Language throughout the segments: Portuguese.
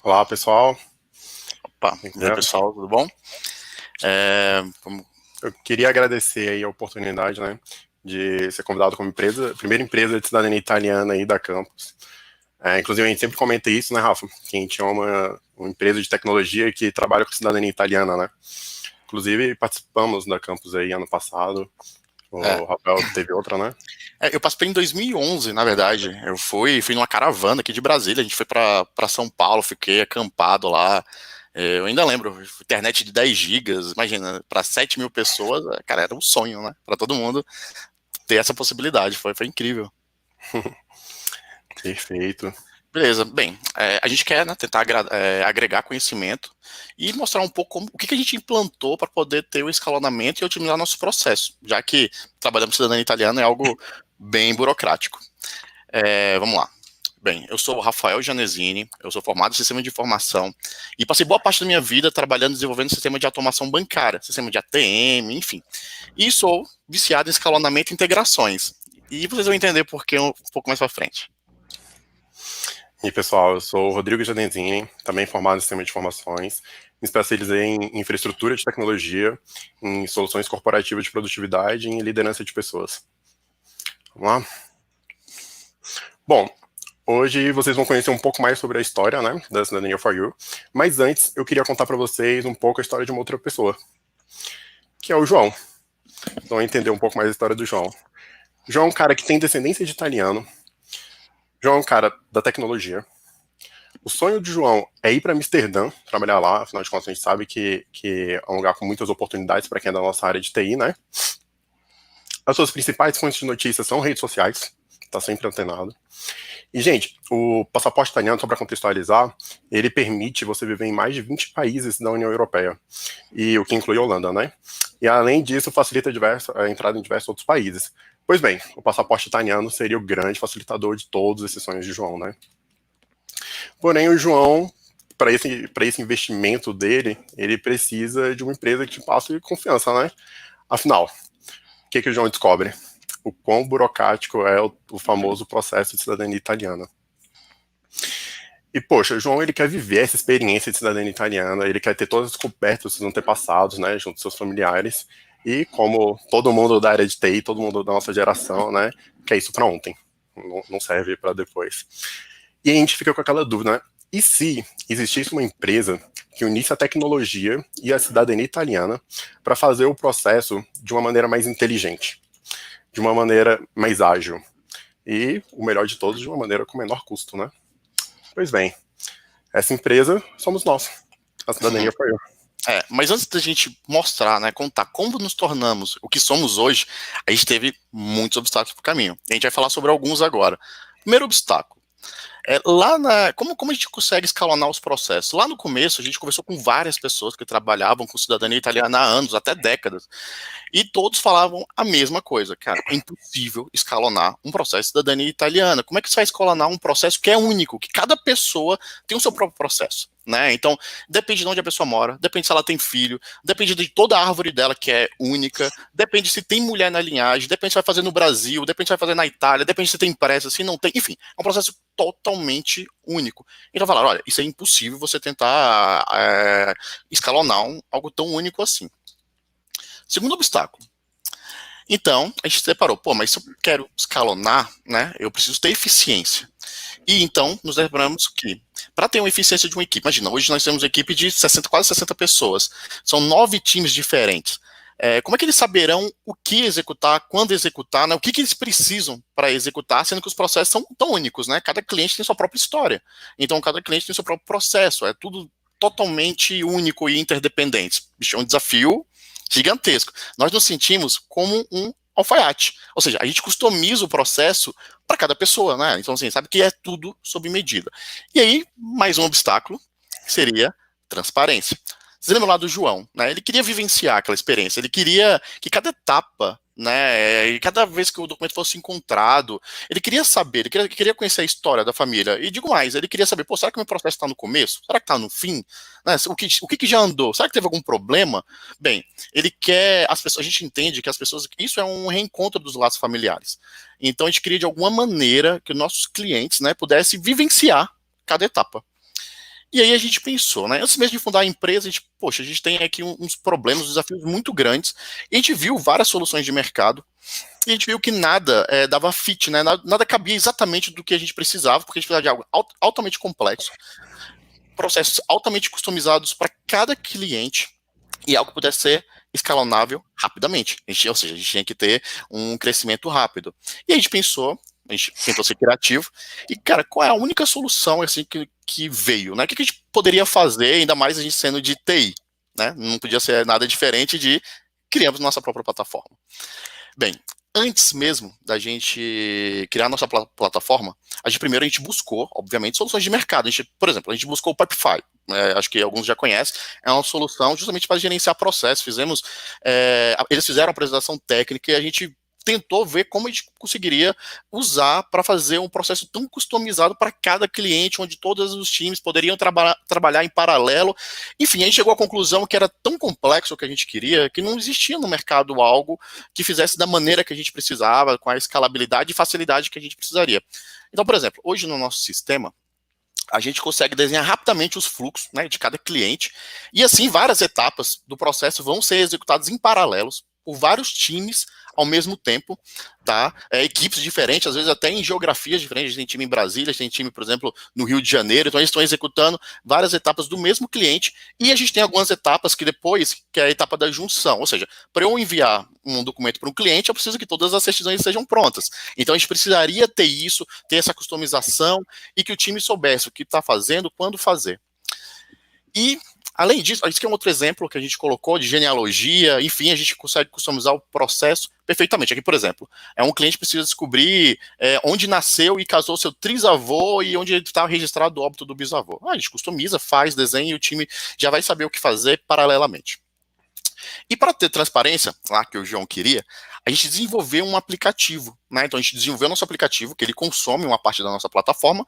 Olá, pessoal. Opa, e aí, pessoal, tudo bom? Eu queria agradecer aí a oportunidade, né, de ser convidado como primeira empresa de cidadania italiana aí da Campus. Inclusive, a gente sempre comenta isso, né, Rafa? Que a gente é uma empresa de tecnologia que trabalha com cidadania italiana, né? Inclusive, participamos da Campus aí ano passado. O Rafael teve outra, né? Eu participei em 2011, na verdade. Eu fui numa caravana aqui de Brasília. A gente foi para São Paulo, fiquei acampado lá. Eu ainda lembro, internet de 10 gigas, imagina, para 7 mil pessoas, cara, era um sonho, né? Para todo mundo ter essa possibilidade. Foi incrível. Perfeito. Beleza, bem, a gente quer, né, tentar agregar conhecimento e mostrar um pouco o que a gente implantou para poder ter o escalonamento e otimizar nosso processo, já que trabalhando com cidadania italiana é algo bem burocrático. Vamos lá. Bem, eu sou o Rafael Janesini, eu sou formado em sistema de informação e passei boa parte da minha vida trabalhando desenvolvendo sistema de automação bancária, sistema de ATM, enfim. E sou viciado em escalonamento e integrações. E vocês vão entender por que um pouco mais para frente. E pessoal, eu sou o Rodrigo Janenzini, também formado em sistema de informações, me especializei em infraestrutura de tecnologia, em soluções corporativas de produtividade e em liderança de pessoas. Vamos lá? Bom, hoje vocês vão conhecer um pouco mais sobre a história, né, da Cidadania for You, mas antes eu queria contar para vocês um pouco a história de uma outra pessoa, que é o João. Então, entender um pouco mais a história do João. João é um cara que tem descendência de italiano. João é um cara da tecnologia. O sonho de João é ir para Amsterdã, trabalhar lá, afinal de contas a gente sabe que é um lugar com muitas oportunidades para quem é da nossa área de TI, né? As suas principais fontes de notícias são redes sociais, tá sempre antenado. E, gente, o passaporte italiano, só para contextualizar, ele permite você viver em mais de 20 países da União Europeia, e o que inclui a Holanda, né? E, além disso, facilita a entrada em diversos outros países. Pois bem, o passaporte italiano seria o grande facilitador de todos esses sonhos de João, né? Porém, o João, para esse investimento dele, ele precisa de uma empresa que passe confiança, né? Afinal, o que o João descobre? O quão burocrático é o famoso processo de cidadania italiana. E, poxa, o João, ele quer viver essa experiência de cidadania italiana, ele quer ter todas as cobertas dos seus antepassados, né, junto com seus familiares, e como todo mundo da área de TI, todo mundo da nossa geração, né, quer isso para ontem, não serve para depois. E a gente fica com aquela dúvida, né, e se existisse uma empresa que unisse a tecnologia e a cidadania italiana para fazer o processo de uma maneira mais inteligente, de uma maneira mais ágil, e, o melhor de todos, de uma maneira com menor custo, né? Pois bem, essa empresa somos nós, a Cidadania for You. Mas antes da gente mostrar, né, contar como nos tornamos o que somos hoje, a gente teve muitos obstáculos pro caminho. A gente vai falar sobre alguns agora. Primeiro obstáculo. Como a gente consegue escalonar os processos? Lá no começo, a gente conversou com várias pessoas que trabalhavam com cidadania italiana há anos, até décadas, e todos falavam a mesma coisa, cara, é impossível escalonar um processo de cidadania italiana. Como é que você vai escalonar um processo que é único, que cada pessoa tem o seu próprio processo? Né? Então, depende de onde a pessoa mora, depende se ela tem filho, depende de toda a árvore dela que é única, depende se tem mulher na linhagem, depende se vai fazer no Brasil, depende se vai fazer na Itália, depende se tem pressa, se não tem, enfim, é um processo totalmente único. Então, falaram, olha, isso é impossível você tentar escalonar algo tão único assim. Segundo obstáculo. Então, a gente separou, mas se eu quero escalonar, né, eu preciso ter eficiência. E então, nos lembramos que, para ter uma eficiência de uma equipe, imagina, hoje nós temos uma equipe de quase 60 pessoas, são 9 times diferentes. Como é que eles saberão o que executar, quando executar, né, o que eles precisam para executar, sendo que os processos são tão únicos, né? Cada cliente tem sua própria história. Então, cada cliente tem seu próprio processo, é tudo totalmente único e interdependente. Bicho, é um desafio gigantesco. Nós nos sentimos como um alfaiate, ou seja, a gente customiza o processo para cada pessoa, né? Então, assim, sabe que é tudo sob medida. E aí, mais um obstáculo seria transparência. Você lembra lá do João, né? Ele queria vivenciar aquela experiência, ele queria que cada etapa, né, e cada vez que o documento fosse encontrado, ele queria saber, ele queria conhecer a história da família. E digo mais, ele queria saber, será que o meu processo está no começo? Será que está no fim? Né? O que já andou? Será que teve algum problema? Bem, ele quer, a gente entende que as pessoas, isso é um reencontro dos laços familiares. Então a gente queria de alguma maneira que nossos clientes, né, pudessem vivenciar cada etapa. E aí a gente pensou, né? Antes mesmo de fundar a empresa, poxa, a gente tem aqui uns problemas, desafios muito grandes. E a gente viu várias soluções de mercado. E a gente viu que nada dava fit, né? Nada cabia exatamente do que a gente precisava, porque a gente precisava de algo altamente complexo, processos altamente customizados para cada cliente e algo que pudesse ser escalonável rapidamente. Ou seja, a gente tinha que ter um crescimento rápido. E a gente tentou ser criativo, e, cara, qual é a única solução assim que veio, né? O que a gente poderia fazer, ainda mais a gente sendo de TI, né? Não podia ser nada diferente de criamos nossa própria plataforma. Bem, antes mesmo da gente criar nossa plataforma, primeiro a gente buscou, obviamente, soluções de mercado. Por exemplo, a gente buscou o Pipefy. Acho que alguns já conhecem, é uma solução justamente para gerenciar processos. Eles fizeram a apresentação técnica e a gente tentou ver como a gente conseguiria usar para fazer um processo tão customizado para cada cliente, onde todos os times poderiam trabalhar em paralelo. Enfim, a gente chegou à conclusão que era tão complexo o que a gente queria, que não existia no mercado algo que fizesse da maneira que a gente precisava, com a escalabilidade e facilidade que a gente precisaria. Então, por exemplo, hoje no nosso sistema, a gente consegue desenhar rapidamente os fluxos, né, de cada cliente, e assim várias etapas do processo vão ser executadas em paralelos por vários times ao mesmo tempo, tá? Equipes diferentes, às vezes até em geografias diferentes. A gente tem time em Brasília, a gente tem time, por exemplo, no Rio de Janeiro. Então eles estão executando várias etapas do mesmo cliente, e a gente tem algumas etapas que depois, que é a etapa da junção, ou seja, para eu enviar um documento para um cliente, eu preciso que todas as certidões estejam prontas. Então a gente precisaria ter isso, ter essa customização, e que o time soubesse o que está fazendo, quando fazer. E, além disso, isso aqui é um outro exemplo que a gente colocou de genealogia. Enfim, a gente consegue customizar o processo perfeitamente. Aqui, por exemplo, um cliente que precisa descobrir onde nasceu e casou seu trisavô e onde está registrado o óbito do bisavô. A gente customiza, faz, desenha, e o time já vai saber o que fazer paralelamente. E para ter transparência, lá que o João queria, a gente desenvolveu um aplicativo, né? Então a gente desenvolveu nosso aplicativo, que ele consome uma parte da nossa plataforma,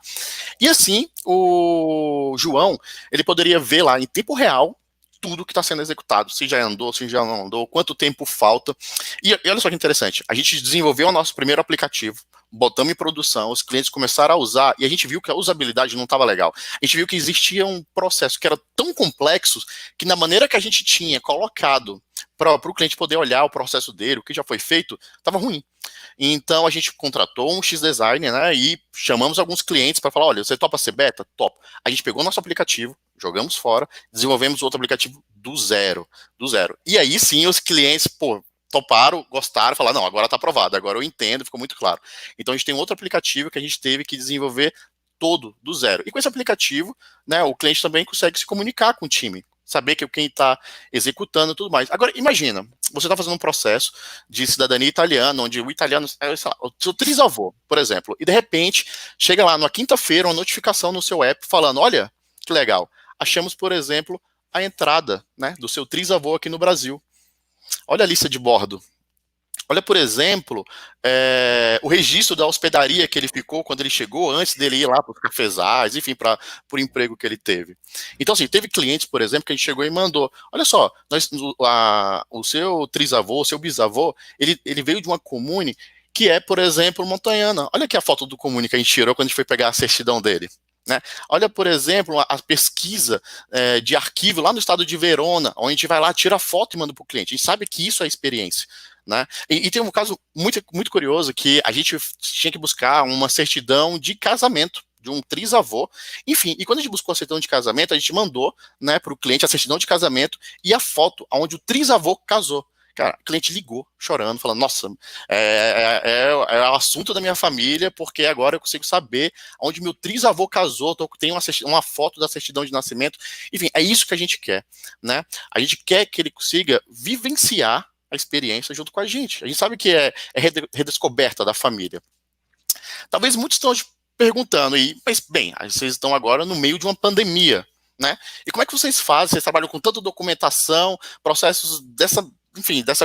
e assim o João, ele poderia ver lá em tempo real tudo que está sendo executado, se já andou, se já não andou, quanto tempo falta. E olha só que interessante, a gente desenvolveu o nosso primeiro aplicativo, botamos em produção, os clientes começaram a usar, e a gente viu que a usabilidade não estava legal. A gente viu que existia um processo que era tão complexo, que na maneira que a gente tinha colocado para o cliente poder olhar o processo dele, o que já foi feito, estava ruim. Então a gente contratou um X-Designer, né, e chamamos alguns clientes para falar, olha, você topa ser beta? Top. A gente pegou nosso aplicativo, jogamos fora, desenvolvemos outro aplicativo do zero. E aí sim os clientes, toparam, gostaram, falaram, não, agora está aprovado, agora eu entendo, ficou muito claro. Então a gente tem outro aplicativo que a gente teve que desenvolver todo do zero. E com esse aplicativo, né, o cliente também consegue se comunicar com o time, saber que quem está executando e tudo mais. Agora, imagina, você está fazendo um processo de cidadania italiana, onde o italiano é, sei lá, o seu trisavô, por exemplo, e de repente chega lá na quinta-feira uma notificação no seu app falando, olha, que legal, achamos, por exemplo, a entrada, né, do seu trisavô aqui no Brasil. Olha a lista de bordo. Olha, por exemplo, o registro da hospedaria que ele ficou quando ele chegou, antes dele ir lá para os cafezais, enfim, para o emprego que ele teve. Então, assim, teve clientes, por exemplo, que a gente chegou e mandou, olha só, o seu trisavô, o seu bisavô, ele veio de uma comune que é, por exemplo, montanhana. Olha aqui a foto do comune que a gente tirou quando a gente foi pegar a certidão dele. Né? Olha, por exemplo, a pesquisa de arquivo lá no estado de Verona, onde a gente vai lá, tira foto e manda para o cliente. A gente sabe que isso é experiência. Né? E tem um caso muito, muito curioso, que a gente tinha que buscar uma certidão de casamento de um trisavô. Enfim, e quando a gente buscou a certidão de casamento, a gente mandou, né, para o cliente a certidão de casamento e a foto onde o trisavô casou. Cara, o cliente ligou, chorando, falando, nossa, é o assunto da minha família, porque agora eu consigo saber onde meu trisavô casou, tem uma foto da certidão de nascimento. Enfim, é isso que a gente quer, né? A gente quer que ele consiga vivenciar a experiência junto com a gente. A gente sabe que é redescoberta da família. Talvez muitos estão perguntando, mas bem, vocês estão agora no meio de uma pandemia, né? E como é que vocês fazem? Vocês trabalham com tanta documentação, processos dessa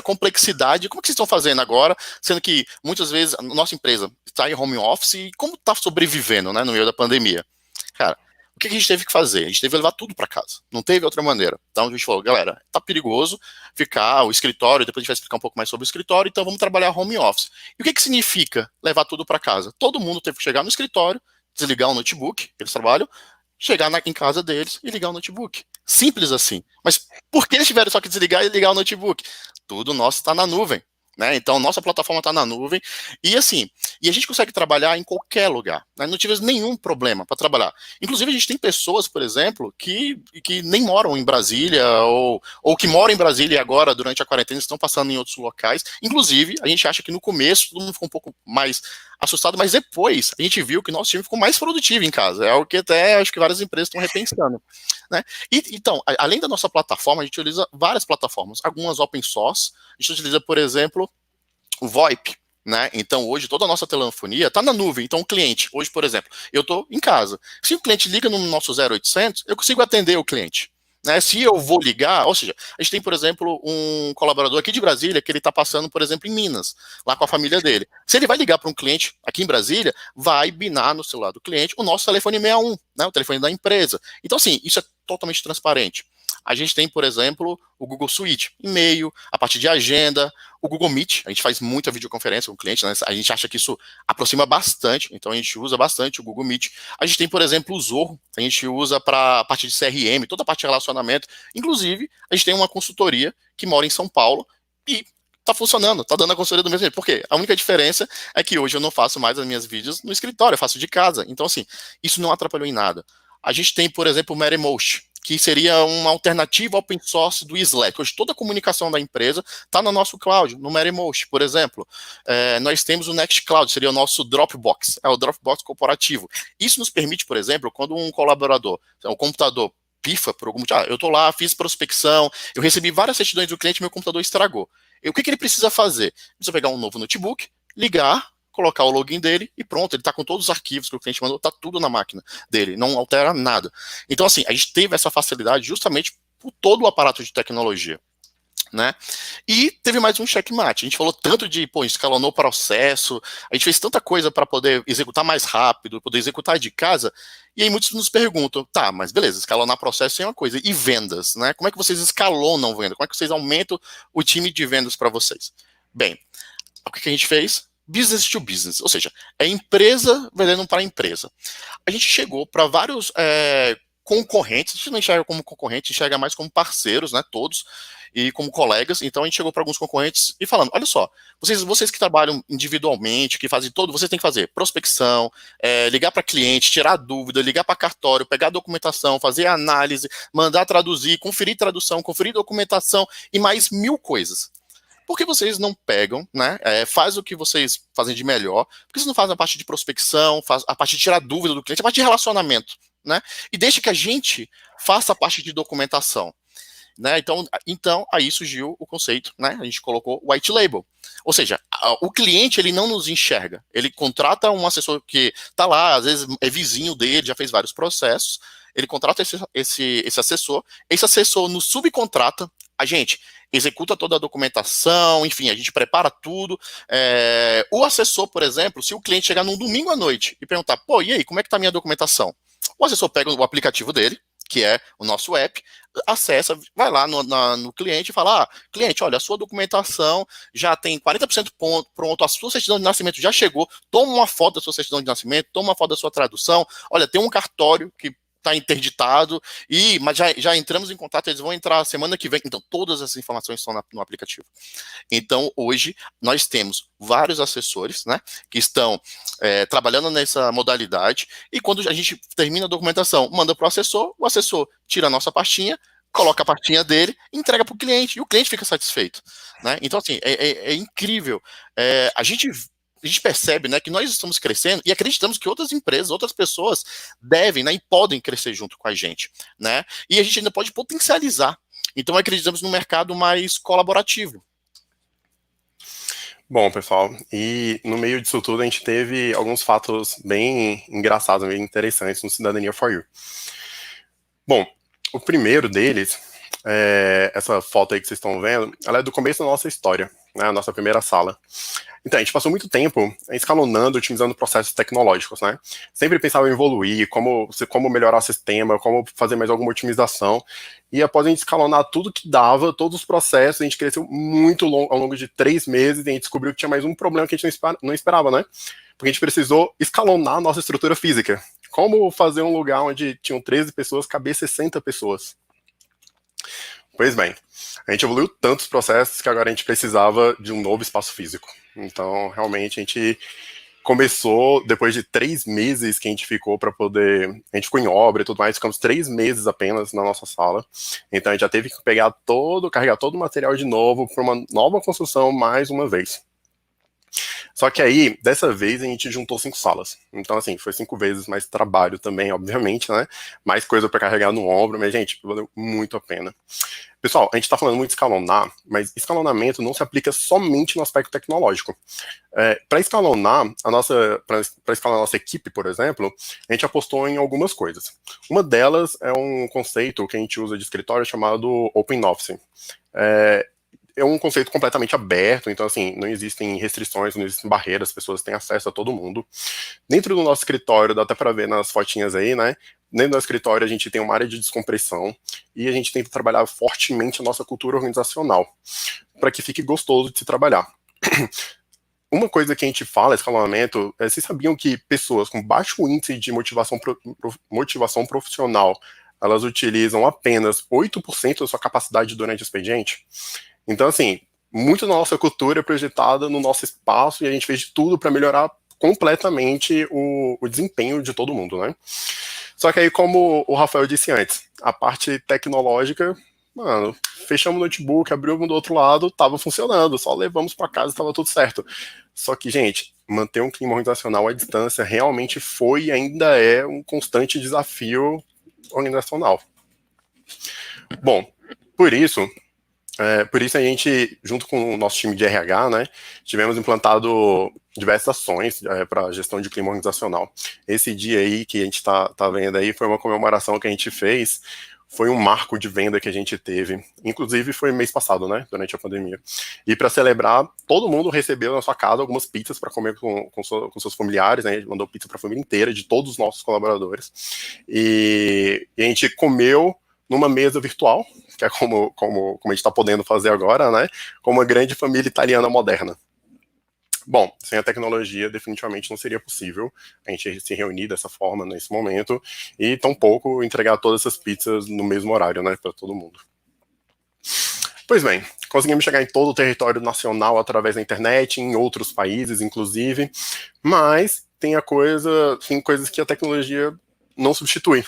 complexidade. Como é que vocês estão fazendo agora, sendo que muitas vezes a nossa empresa está em home office, e como está sobrevivendo, né, no meio da pandemia? Cara, o que a gente teve que fazer? A gente teve que levar tudo para casa. Não teve outra maneira. Então a gente falou, galera, tá perigoso ficar o escritório, depois a gente vai explicar um pouco mais sobre o escritório, então vamos trabalhar home office. E o que significa levar tudo para casa? Todo mundo teve que chegar no escritório, desligar o notebook, eles trabalham, chegar em casa deles e ligar o notebook. Simples assim. Mas por que eles tiveram só que desligar e ligar o notebook? Tudo nosso está na nuvem. Né? Então, nossa plataforma está na nuvem e assim, e a gente consegue trabalhar em qualquer lugar, né? Não tivemos nenhum problema para trabalhar. Inclusive, a gente tem pessoas, por exemplo, que nem moram em Brasília ou que moram em Brasília e agora, durante a quarentena, estão passando em outros locais. Inclusive, a gente acha que no começo todo mundo ficou um pouco mais assustado, mas depois a gente viu que nosso time ficou mais produtivo em casa. É algo que até acho que várias empresas estão repensando. Né? Então, além da nossa plataforma, a gente utiliza várias plataformas, algumas open source. A gente utiliza, por exemplo, o VoIP, né? Então, hoje, toda a nossa telefonia está na nuvem. Então, o cliente, hoje, por exemplo, eu estou em casa. Se o cliente liga no nosso 0800, eu consigo atender o cliente. Né? Se eu vou ligar, ou seja, a gente tem, por exemplo, um colaborador aqui de Brasília que ele está passando, por exemplo, em Minas, lá com a família dele. Se ele vai ligar para um cliente aqui em Brasília, vai binar no celular do cliente o nosso telefone 61, né? O telefone da empresa. Então, assim, isso é totalmente transparente. A gente tem, por exemplo, o Google Suite, e-mail, a parte de agenda, o Google Meet, a gente faz muita videoconferência com o cliente, né? A gente acha que isso aproxima bastante, então a gente usa bastante o Google Meet. A gente tem, por exemplo, o Zorro, a gente usa para a parte de CRM, toda a parte de relacionamento. Inclusive, a gente tem uma consultoria que mora em São Paulo e tá funcionando, tá dando a consultoria do mesmo jeito. Por quê? A única diferença é que hoje eu não faço mais as minhas vídeos no escritório, eu faço de casa. Então, assim, isso não atrapalhou em nada. A gente tem, por exemplo, o Mattermost, que seria uma alternativa open source do Slack. Hoje toda a comunicação da empresa está no nosso cloud, no Mattermost, por exemplo. Nós temos o Nextcloud, seria o nosso Dropbox, é o Dropbox corporativo. Isso nos permite, por exemplo, quando um colaborador, um computador pifa por algum motivo, eu estou lá, fiz prospecção, eu recebi várias certidões do cliente, meu computador estragou. O que ele precisa fazer? Precisa pegar um novo notebook, ligar, colocar o login dele e pronto, ele está com todos os arquivos que o cliente mandou, está tudo na máquina dele, não altera nada. Então, assim, a gente teve essa facilidade justamente por todo o aparato de tecnologia. Né? E teve mais um checkmate. A gente falou tanto de, escalonou o processo, a gente fez tanta coisa para poder executar mais rápido, poder executar de casa, e aí muitos nos perguntam, tá, mas beleza, escalonar processo é uma coisa, e vendas, né? Como é que vocês escalonam venda? Como é que vocês aumentam o time de vendas para vocês? Bem, o que a gente fez? Business to business, ou seja, é empresa vendendo para empresa. A gente chegou para vários concorrentes, a gente não enxerga como concorrente, enxerga mais como parceiros, né, todos, e como colegas. Então a gente chegou para alguns concorrentes e falando, olha só, vocês que trabalham individualmente, que fazem todo, vocês têm que fazer prospecção, ligar para cliente, tirar dúvida, ligar para cartório, pegar documentação, fazer análise, mandar traduzir, conferir tradução, conferir documentação e mais 1000 coisas. Por que vocês não pegam, né? Faz o que vocês fazem de melhor, por que vocês não fazem a parte de prospecção, faz a parte de tirar dúvida do cliente, a parte de relacionamento, né? E deixa que a gente faça a parte de documentação. Né? Então, aí surgiu o conceito, né? A gente colocou white label. Ou seja, o cliente ele não nos enxerga. Ele contrata um assessor que está lá, às vezes é vizinho dele, já fez vários processos. Ele contrata esse assessor nos subcontrata, a gente executa toda a documentação, enfim, a gente prepara tudo. O assessor, por exemplo, se o cliente chegar num domingo à noite e perguntar, e aí, como é que está a minha documentação? O assessor pega o aplicativo dele, que é o nosso app, acessa, vai lá no cliente e fala, cliente, olha, a sua documentação já tem 40% pronto, a sua certidão de nascimento já chegou, toma uma foto da sua certidão de nascimento, toma uma foto da sua tradução, olha, tem um cartório que está interditado, mas já entramos em contato, eles vão entrar semana que vem, então todas essas informações estão no aplicativo. Então, hoje, nós temos vários assessores, né, que estão trabalhando nessa modalidade, e quando a gente termina a documentação, manda para o assessor tira a nossa pastinha, coloca a pastinha dele, entrega para o cliente, e o cliente fica satisfeito. Né? Então, assim, é incrível. A gente percebe, né, que nós estamos crescendo e acreditamos que outras empresas, outras pessoas devem, né, e podem crescer junto com a gente, né? E a gente ainda pode potencializar. Então acreditamos num mercado mais colaborativo. Bom, pessoal, e no meio disso tudo a gente teve alguns fatos bem engraçados, bem interessantes no Cidadania for You. Bom, o primeiro deles, essa foto aí que vocês estão vendo, ela é do começo da nossa história, né, a nossa primeira sala. Então, a gente passou muito tempo escalonando, otimizando processos tecnológicos, né? Sempre pensava em evoluir, como melhorar o sistema, como fazer mais alguma otimização. E após a gente escalonar tudo que dava, todos os processos, a gente cresceu muito ao longo de 3 meses, e a gente descobriu que tinha mais um problema que a gente não esperava, né? Porque a gente precisou escalonar a nossa estrutura física. como fazer um lugar onde tinham 13 pessoas caber 60 pessoas? Pois bem, a gente evoluiu tantos processos que agora a gente precisava de um novo espaço físico. Então, realmente, a gente começou, depois de 3 meses que a gente ficou para poder... A gente ficou em obra e tudo mais, ficamos 3 meses apenas na nossa sala. Então, a gente já teve que carregar todo o material de novo para uma nova construção mais uma vez. Só que aí, dessa vez, a gente juntou 5 salas. Então, assim, foi 5 vezes mais trabalho também, obviamente, né? Mais coisa para carregar no ombro, mas, gente, valeu muito a pena. Pessoal, a gente está falando muito de escalonar, mas escalonamento não se aplica somente no aspecto tecnológico. Para escalonar para escalar a nossa equipe, por exemplo, a gente apostou em algumas coisas. Uma delas é um conceito que a gente usa de escritório chamado Open Office. É um conceito completamente aberto, então, assim, não existem restrições, não existem barreiras, as pessoas têm acesso a todo mundo. Dentro do nosso escritório, dá até para ver nas fotinhas aí, né? Dentro do escritório, a gente tem uma área de descompressão e a gente tenta trabalhar fortemente a nossa cultura organizacional, para que fique gostoso de se trabalhar. Uma coisa que a gente fala, escalonamento, vocês sabiam que pessoas com baixo índice de motivação profissional, elas utilizam apenas 8% da sua capacidade durante o expediente? Então, assim, muito da nossa cultura é projetada no nosso espaço e a gente fez de tudo para melhorar completamente o desempenho de todo mundo, né? Só que aí, como o Rafael disse antes, a parte tecnológica, mano, fechamos o notebook, abrimos do outro lado, tava funcionando, só levamos para casa e tava tudo certo. Só que, gente, manter um clima organizacional à distância realmente foi e ainda é um constante desafio organizacional. Bom, por isso a gente, junto com o nosso time de RH, né, tivemos implantado diversas ações para gestão de clima organizacional. Esse dia aí que a gente tá vendo aí foi uma comemoração que a gente fez, foi um marco de venda que a gente teve, inclusive foi mês passado, né, durante a pandemia. E para celebrar, todo mundo recebeu na sua casa algumas pizzas para comer com seus familiares, né, a gente mandou pizza para a família inteira, de todos os nossos colaboradores, e a gente comeu numa mesa virtual, que é como a gente está podendo fazer agora, né? Como uma grande família italiana moderna. Bom, sem a tecnologia definitivamente não seria possível a gente se reunir dessa forma nesse momento e tampouco entregar todas essas pizzas no mesmo horário, né, para todo mundo. Pois bem, conseguimos chegar em todo o território nacional através da internet, em outros países, inclusive, mas tem coisas que a tecnologia não substitui,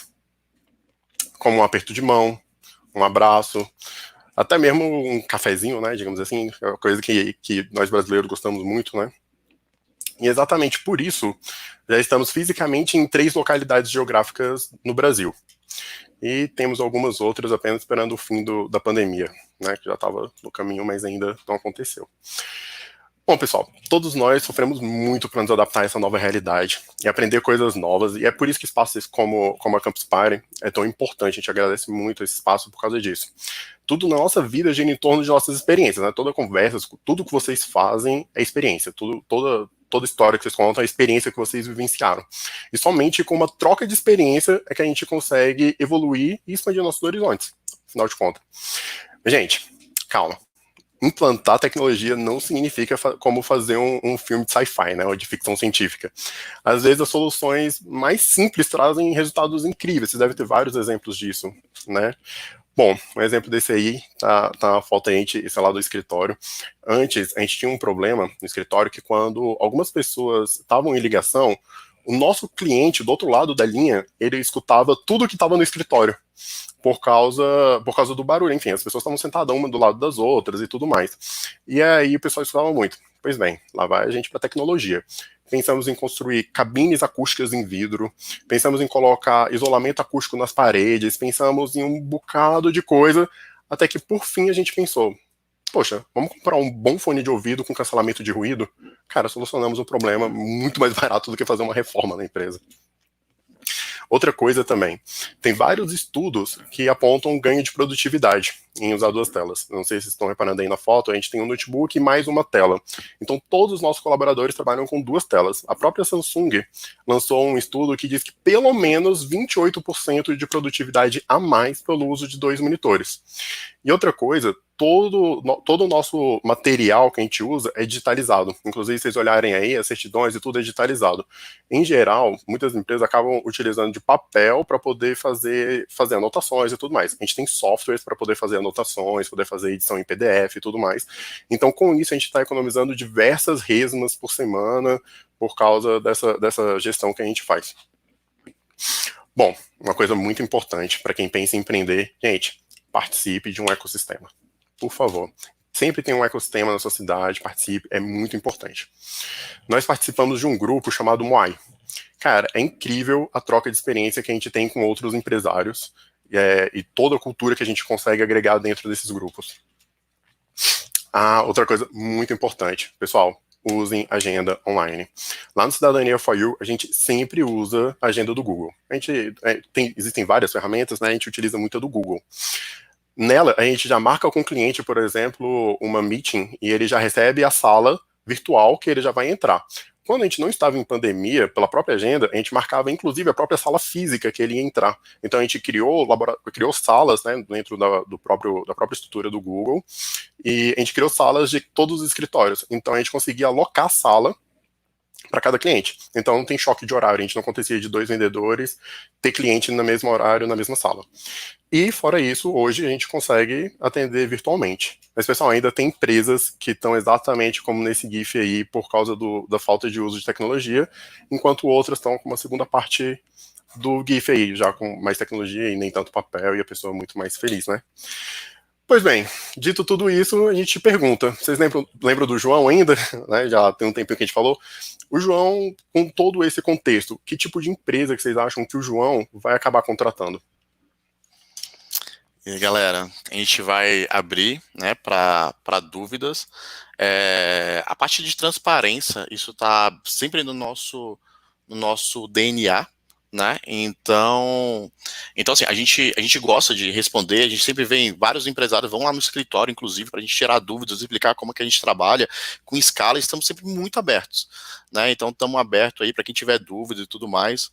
como um aperto de mão, um abraço, até mesmo um cafezinho, né, digamos assim, é uma coisa que nós brasileiros gostamos muito, né. E exatamente por isso, já estamos fisicamente em 3 localidades geográficas no Brasil. E temos algumas outras apenas esperando o fim da pandemia, né, que já estava no caminho, mas ainda não aconteceu. Bom, pessoal, todos nós sofremos muito para nos adaptar a essa nova realidade e aprender coisas novas, e é por isso que espaços como a Campus Party é tão importante. A gente agradece muito esse espaço por causa disso. Tudo na nossa vida gira em torno de nossas experiências, né? Toda conversa, tudo que vocês fazem é experiência, toda história que vocês contam é a experiência que vocês vivenciaram. E somente com uma troca de experiência é que a gente consegue evoluir e expandir nossos horizontes, afinal de contas. Gente, calma. Implantar tecnologia não significa como fazer um filme de sci-fi, né, ou de ficção científica. Às vezes as soluções mais simples trazem resultados incríveis, você deve ter vários exemplos disso, né. Bom, um exemplo desse aí, tá na foto aí, esse é lá do escritório. Antes, a gente tinha um problema no escritório que quando algumas pessoas estavam em ligação, o nosso cliente, do outro lado da linha, ele escutava tudo que estava no escritório. Por causa do barulho, enfim, as pessoas estavam sentadas uma do lado das outras e tudo mais. E aí o pessoal escutava muito. Pois bem, lá vai a gente para tecnologia. Pensamos em construir cabines acústicas em vidro, pensamos em colocar isolamento acústico nas paredes, pensamos em um bocado de coisa, até que por fim a gente pensou, poxa, vamos comprar um bom fone de ouvido com cancelamento de ruído? Cara, solucionamos um problema muito mais barato do que fazer uma reforma na empresa. Outra coisa também, tem vários estudos que apontam um ganho de produtividade. em usar duas telas. Não sei se vocês estão reparando aí na foto, a gente tem um notebook e mais uma tela. Então, todos os nossos colaboradores trabalham com duas telas. A própria Samsung lançou um estudo que diz que pelo menos 28% de produtividade a mais pelo uso de dois monitores. E outra coisa, todo o nosso material que a gente usa é digitalizado. Inclusive, se vocês olharem aí, as certidões e tudo é digitalizado. Em geral, muitas empresas acabam utilizando de papel para poder fazer anotações e tudo mais. A gente tem softwares para poder fazer anotações, poder fazer edição em PDF e tudo mais. Então, com isso, a gente está economizando diversas resmas por semana por causa dessa gestão que a gente faz. Bom, uma coisa muito importante para quem pensa em empreender, gente, participe de um ecossistema. Por favor. Sempre tem um ecossistema na sua cidade, participe, é muito importante. Nós participamos de um grupo chamado Moai. Cara, é incrível a troca de experiência que a gente tem com outros empresários e toda a cultura que a gente consegue agregar dentro desses grupos. Outra coisa muito importante, pessoal, usem agenda online. Lá no Cidadania for You, a gente sempre usa a agenda do Google. Existem várias ferramentas, né? A gente utiliza muito a do Google. Nela, a gente já marca com o cliente, por exemplo, uma meeting, e ele já recebe a sala virtual que ele já vai entrar. Quando a gente não estava em pandemia, pela própria agenda, a gente marcava, inclusive, a própria sala física que ele ia entrar. Então, a gente criou salas, né, dentro da própria estrutura do Google, e a gente criou salas de todos os escritórios. Então, a gente conseguia alocar a sala para cada cliente. Então, não tem choque de horário. A gente não acontecia de dois vendedores ter cliente no mesmo horário, na mesma sala. E, fora isso, hoje a gente consegue atender virtualmente. Mas, pessoal, ainda tem empresas que estão exatamente como nesse GIF aí, por causa da falta de uso de tecnologia, enquanto outras estão com uma segunda parte do GIF aí, já com mais tecnologia e nem tanto papel, e a pessoa muito mais feliz, né? Pois bem, dito tudo isso, a gente pergunta, vocês lembram do João ainda? Né, já tem um tempinho que a gente falou. O João, com todo esse contexto, que tipo de empresa que vocês acham que o João vai acabar contratando? E galera, a gente vai abrir, né, para dúvidas. A parte de transparência, isso está sempre no nosso DNA, né? Então assim, a gente gosta de responder, a gente sempre vê vários empresários vão lá no escritório, inclusive, para a gente tirar dúvidas, explicar como que a gente trabalha com escala, e estamos sempre muito abertos, né? Então estamos abertos aí para quem tiver dúvida e tudo mais.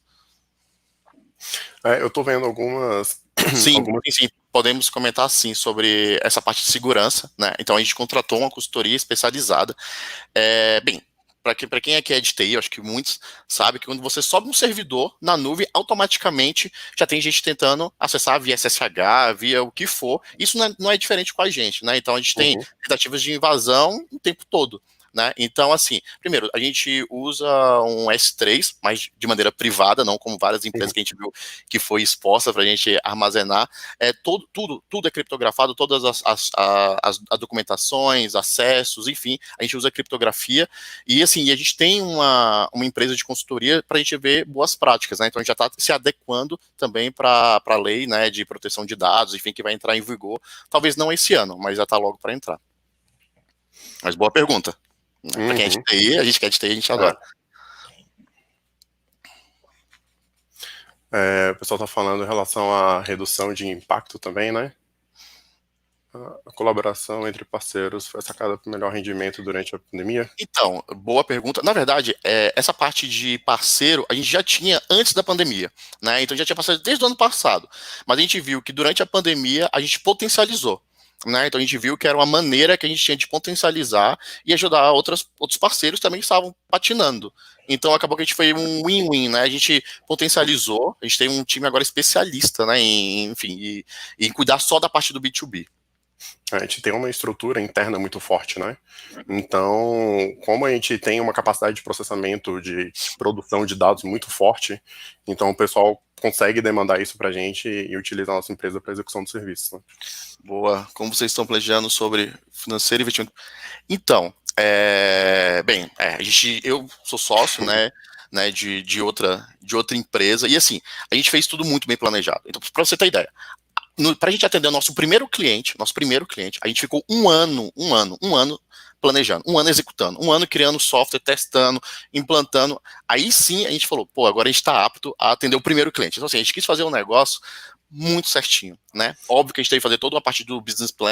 Eu estou vendo algumas... Sim, sim, podemos comentar sim sobre essa parte de segurança, né? Então a gente contratou uma consultoria especializada. Bem, para quem aqui é de TI, eu acho que muitos sabem que quando você sobe um servidor na nuvem, automaticamente já tem gente tentando acessar via SSH, via o que for. Isso não é diferente com a gente, né? Então a gente tem tentativas de invasão o tempo todo, né? Então, assim, primeiro, a gente usa um S3, mas de maneira privada, não como várias empresas que a gente viu que foi exposta para a gente armazenar. Tudo é criptografado, todas as documentações, acessos, enfim, a gente usa criptografia. E, assim, a gente tem uma empresa de consultoria para a gente ver boas práticas, né? Então, a gente já está se adequando também para a lei, né, de proteção de dados, enfim, que vai entrar em vigor, talvez não esse ano, mas já está logo para entrar. Mas boa pergunta. Para quem é de TI, a gente quer de TI, a gente adora. O pessoal está falando em relação à redução de impacto também, né? A colaboração entre parceiros foi sacada para o melhor rendimento durante a pandemia? Então, boa pergunta. Na verdade, essa parte de parceiro a gente já tinha antes da pandemia, né? Então já tinha passado desde o ano passado. Mas a gente viu que durante a pandemia a gente potencializou. Né? Então a gente viu que era uma maneira que a gente tinha de potencializar e ajudar outros parceiros também que estavam patinando. Então acabou que a gente foi um win-win, né? A gente potencializou, a gente tem um time agora especialista, né? Enfim, em cuidar só da parte do B2B. A gente tem uma estrutura interna muito forte, né? Então, como a gente tem uma capacidade de processamento, de produção de dados muito forte, então o pessoal consegue demandar isso para a gente e utilizar a nossa empresa para execução do serviço. Né? Boa. Como vocês estão planejando sobre financeiro e investimento? Então, eu sou sócio, né, de outra empresa, e assim, a gente fez tudo muito bem planejado. Então, para você ter ideia, para a gente atender o nosso primeiro cliente, a gente ficou um ano planejando, um ano executando, um ano criando software, testando, implantando. Aí sim a gente falou, pô, agora a gente está apto a atender o primeiro cliente. Então assim, a gente quis fazer um negócio muito certinho, né? Óbvio que a gente tem que fazer toda uma parte do business plan,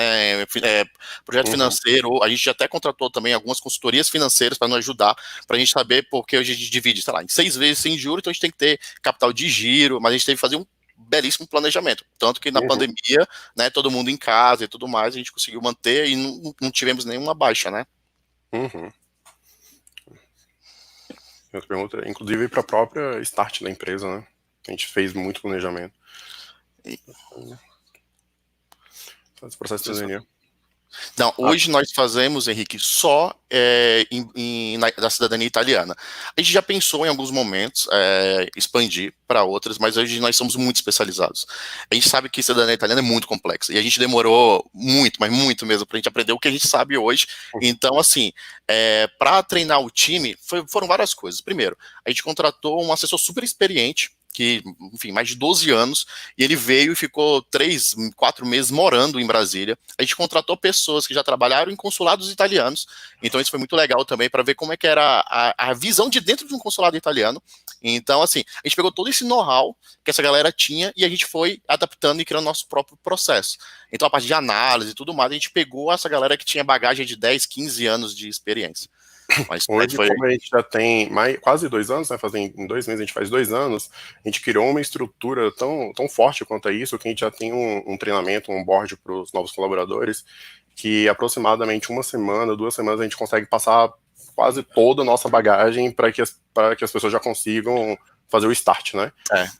projeto financeiro, a gente até contratou também algumas consultorias financeiras para nos ajudar, para a gente saber, porque hoje a gente divide, sei lá, em 6 vezes sem juros, então a gente tem que ter capital de giro, mas a gente teve que fazer um belíssimo planejamento, tanto que na pandemia, né, todo mundo em casa e tudo mais, a gente conseguiu manter e não tivemos nenhuma baixa, né? Outra pergunta, inclusive para a própria start da empresa, né? A gente fez muito planejamento. Esse processo de cidadania. Não, hoje nós fazemos, Henrique, só da cidadania italiana. A gente já pensou em alguns momentos expandir para outras, mas hoje nós somos muito especializados. A gente sabe que cidadania italiana é muito complexa, e a gente demorou muito, mas muito mesmo, para a gente aprender o que a gente sabe hoje. Então, assim, para treinar o time, foram várias coisas. Primeiro, a gente contratou um assessor super experiente, que, enfim, mais de 12 anos, e ele veio e ficou 3, 4 meses morando em Brasília. A gente contratou pessoas que já trabalharam em consulados italianos, então isso foi muito legal também para ver como é que era a visão de dentro de um consulado italiano. Então, assim, a gente pegou todo esse know-how que essa galera tinha e a gente foi adaptando e criando nosso próprio processo. Então, a parte de análise e tudo mais, a gente pegou essa galera que tinha bagagem de 10, 15 anos de experiência. Mas hoje, como a gente já tem quase 2 anos, né, em 2 meses a gente faz 2 anos, a gente criou uma estrutura tão forte quanto a isso, que a gente já tem um treinamento, um board para os novos colaboradores, que aproximadamente 1 semana, 2 semanas, a gente consegue passar quase toda a nossa bagagem para que as pessoas já consigam fazer o start, né?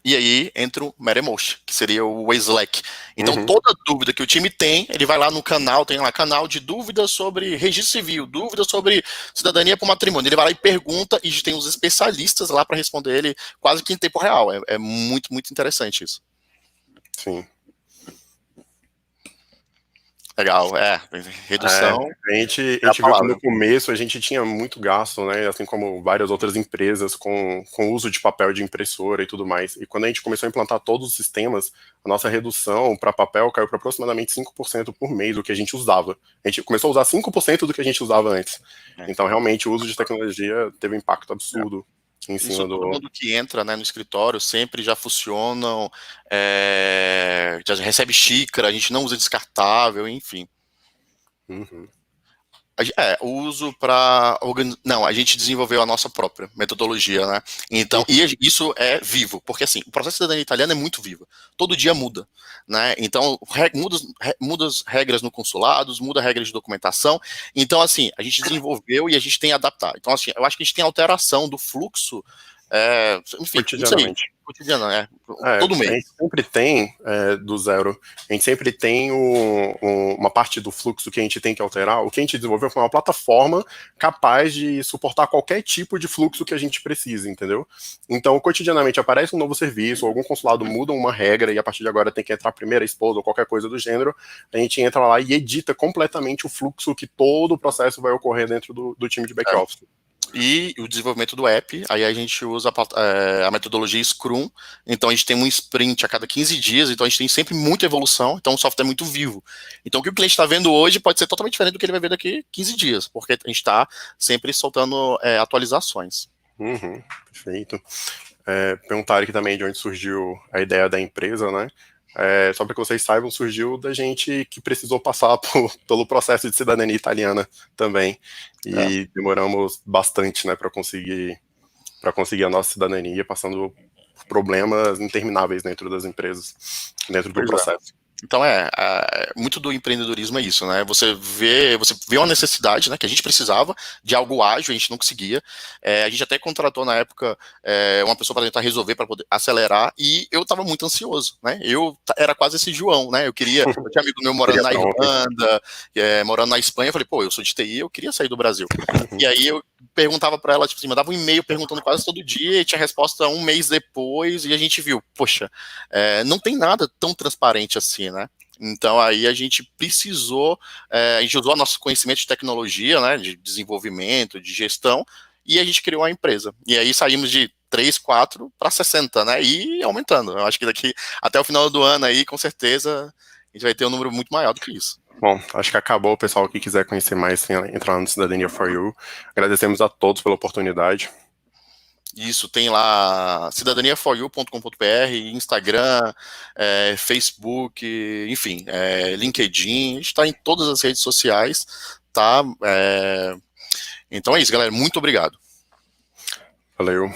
E aí entra o Mattermost, que seria o Slack. Então, toda dúvida que o time tem, ele vai lá no canal, tem lá canal de dúvidas sobre registro civil, dúvidas sobre cidadania para o matrimônio. Ele vai lá e pergunta, e tem os especialistas lá para responder ele quase que em tempo real. É muito, muito interessante isso. Sim. Legal, redução. A gente viu que no começo a gente tinha muito gasto, né, assim como várias outras empresas com o uso de papel de impressora e tudo mais. E quando a gente começou a implantar todos os sistemas, a nossa redução para papel caiu para aproximadamente 5% por mês do que a gente usava. A gente começou a usar 5% do que a gente usava antes. Então, realmente, o uso de tecnologia teve um impacto absurdo. Em cima isso, todo mundo que entra, né, no escritório sempre já funcionam, já recebe xícara, a gente não usa descartável, enfim. O uso para... Não, a gente desenvolveu a nossa própria metodologia, né? Então, e isso é vivo, porque assim, o processo de cidadania italiana é muito vivo. Todo dia muda, né? Então, muda as regras no consulados, muda regras de documentação. Então, assim, a gente desenvolveu e a gente tem que adaptar. Então, assim, eu acho que a gente tem alteração do fluxo, enfim, cotidianamente. Cotidiano, todo mês. A gente sempre tem, do zero, a gente sempre tem uma parte do fluxo que a gente tem que alterar. O que a gente desenvolveu foi uma plataforma capaz de suportar qualquer tipo de fluxo que a gente precise, entendeu? Então, cotidianamente aparece um novo serviço, algum consulado muda uma regra e a partir de agora tem que entrar a primeira esposa ou qualquer coisa do gênero, a gente entra lá e edita completamente o fluxo que todo o processo vai ocorrer dentro do time de back-office. E o desenvolvimento do app, aí a gente usa a metodologia Scrum, então a gente tem um sprint a cada 15 dias, então a gente tem sempre muita evolução, então o software é muito vivo. Então o que o cliente está vendo hoje pode ser totalmente diferente do que ele vai ver daqui 15 dias, porque a gente está sempre soltando atualizações. Perfeito. Perguntaram aqui também de onde surgiu a ideia da empresa, né? Só para que vocês saibam, surgiu da gente que precisou passar pelo processo de cidadania italiana também. E demoramos bastante, né, para conseguir a nossa cidadania, passando por problemas intermináveis dentro das empresas, dentro do processo. Então muito do empreendedorismo é isso, né? Você vê uma necessidade, né, que a gente precisava de algo ágil, a gente não conseguia. A gente até contratou na época uma pessoa para tentar resolver, para poder acelerar, e eu estava muito ansioso, né? Eu era quase esse João, né? Eu tinha amigo meu morando na Irlanda, morando na Espanha, eu falei, pô, eu sou de TI, eu queria sair do Brasil. E aí eu perguntava para ela, tipo assim, mandava um e-mail perguntando quase todo dia, e tinha resposta 1 mês depois, e a gente viu, poxa, não tem nada tão transparente assim, né? Então aí a gente precisou, a gente usou nosso conhecimento de tecnologia, né, de desenvolvimento, de gestão, e a gente criou a empresa. E aí saímos de 3, 4 para 60, né, e aumentando. Eu acho que daqui até o final do ano aí, com certeza, a gente vai ter um número muito maior do que isso. Bom, acho que acabou. O pessoal que quiser conhecer mais, entrar no Cidadania for You. Agradecemos a todos pela oportunidade. Isso, tem lá cidadaniaforyou.com.br, Instagram, Facebook, enfim, LinkedIn, a gente está em todas as redes sociais, tá? Então é isso, galera, muito obrigado. Valeu.